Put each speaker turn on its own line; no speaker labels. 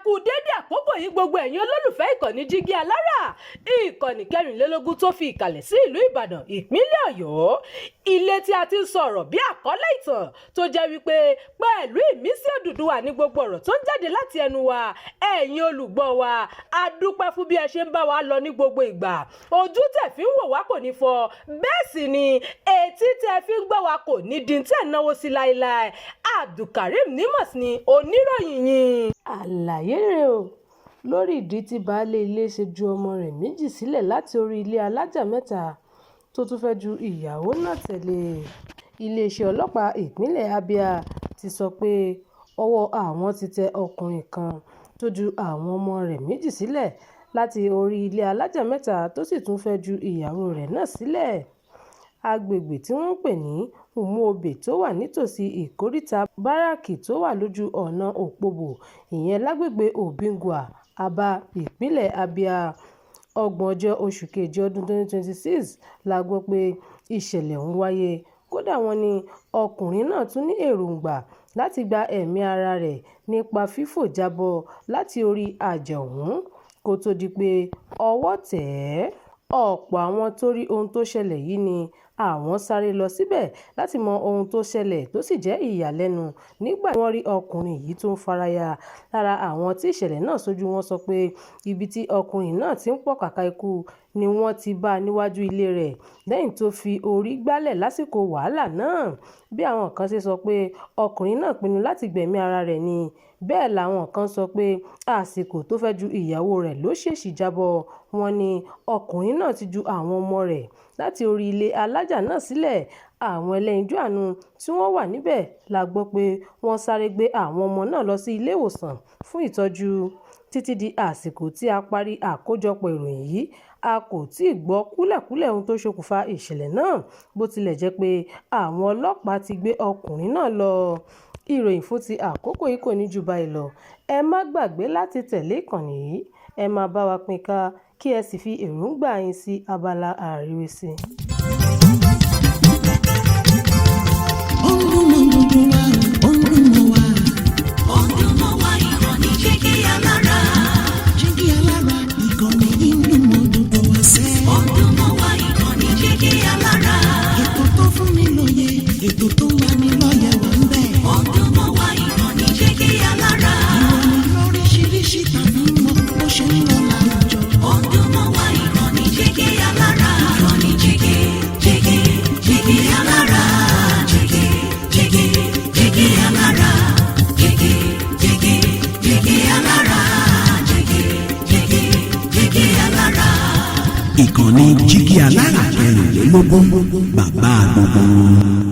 kú dédé àkókò yìí gbogbo ẹ̀yin olólùfẹ́ ìkànnì Jígí Alára, ìkànnì 24 tó fi ìkàlẹ̀ sí ìlú Ìbàdàn ìpínlẹ̀ Ọ̀yọ́. Ilé tí a ti ń sọ̀rọ̀ bí àkọ́lé ìtàn tó jẹ́ wípé pẹ̀lú ìmísí Odùduwà ní gbogbo ọ̀rọ̀ tó ń jáde láti ẹnu wa. Ẹ̀yin olùgbọ́ wa, a dúpẹ́ fún bí ẹ ṣe ń bá wa lọ ní gbogbo ìgbà. Ojú tẹ́ fi ń wò wá kò ní fọ́, bẹ́ẹ̀ sì ni etí tẹ́ fi ń gbọ́ wa kò ní di tẹ́ náwó sí láéláé. Abdulkareem Nimas ni oníròyìn yín.
Àlàyé rèé o lórí ìdí tí baálé ilé ṣe ju ọmọ rẹ̀ méjì sílẹ̀ láti orí ilé alájà mẹ́ta tó tún fẹ́ ju ìyàwó náà tẹ̀lé. Iléeṣẹ́ ọlọ́pàá ìpínlẹ̀ Abia ti sọ pé ọwọ́ àwọn ti tẹ ọkùnrin kan tó ju àwọn ọmọ rẹ̀ méjì sílẹ̀ láti orí ilé alájà mẹ́ta tó sì tún fẹ́ ju ìyàwó rẹ̀ náà sílẹ̀. Agbègbè tí wọ́n ń pè ní Umuobe tó wà nítòsí ìkóríta báràkì tó wà lójú ọ̀nà Òpóbò ìyẹn lágbègbè Obingwa, Aba, ìpínlẹ̀ Abia. 30 oṣù kejì ọdún 2026 la gbọ́ pé ìṣẹ̀lẹ̀ ọ̀hún wáyé. Kódà wọ́n ní ọkùnrin náà tún ní èròǹgbà láti gba ẹ̀mí ara rẹ̀ nípa fífò jábọ́ láti orí àjà ọ̀hún kó tó di pé ọwọ́ tẹ̀ ẹ́. Ọ̀pọ̀ àwọn tó rí ohun tó ṣẹlẹ̀ yìí ni àwọn sáré lọ síbẹ̀ láti mọ ohun tó ṣẹlẹ̀ tó sì jẹ́ ìyàlẹ́nu nígbà tí wọ́n rí ọkùnrin yìí tó ń faraya. Lára àwọn tí ìṣẹ̀lẹ̀ náà ṣojú wọn sọ pé ibi tí ọkùnrin náà ti ń pọ̀kàkà ikú ni wọ́n ti bá a níwájú ilé rẹ̀ lẹ́yìn tó fi orí gbálẹ̀ lásìkò wàhálà náà. Bí àwọn kan ṣe sọ pé ọkùnrin náà pinnu láti gbẹ̀mí ara rẹ̀ ni, bẹ́ẹ̀ làwọn kan sọ pé àsìkò tó fẹ́ ju ìyàwó rẹ̀ ló ṣèṣì jábọ́. Wọ́n ní ọkùnrin náà ti ju àwọn ọmọ rẹ̀ láti orí ilé alájà náà sílẹ̀. Àwọn ẹlẹ́yinjú àánú tí wọ́n wà níbẹ̀ la gbọ́ pé wọ́n sáré gbé àwọn ọmọ náà lọ sí ilé ìwòsàn fún ìtọ́jú. Títí di àsìkò tí a parí àkójọpọ̀ ìròyìn yìí, a kò tíì gbọ́ kúlẹ̀kúlẹ̀ ohun tó ṣokùnfà ìṣẹ̀lẹ̀ náà, bó tilẹ̀ jẹ́ pé àwọn ọlọ́pàá ti gbé ọkùnrin náà lọ. Ìròyìn fún ti àkókò yìí kò ní jù báyìí lọ. Ẹ má gbàgbé láti tẹ̀lé ìkànnì yìí, ẹ máa bá wa pín ká kí ẹ sì fi èròǹgbà yín sí abala àríwísí.
Jígí Alára. Jígí Alára, ìkànnì ìdùnmọ̀ gbogbo wa sẹ́. Ọdúnmọ̀ wa ìkànnì Jígí Alára. Ètò tó fún ni lóye, ètò tó wà ní lọ́yẹ̀ wà ń bẹ̀. Ọdúnmọ̀ wa ìkànnì Jígí Alára. Ìròyìn lóríṣiríṣi tàbí mọ bó ṣe ń lọ láwùjọ. Ọdúnmọ̀ wa ìkànnì Jígí Alára. Ìkànnì Jígí Alára. Jígí Alára. Ìkànnì Jígí Alára 24, bàbá gbogbo.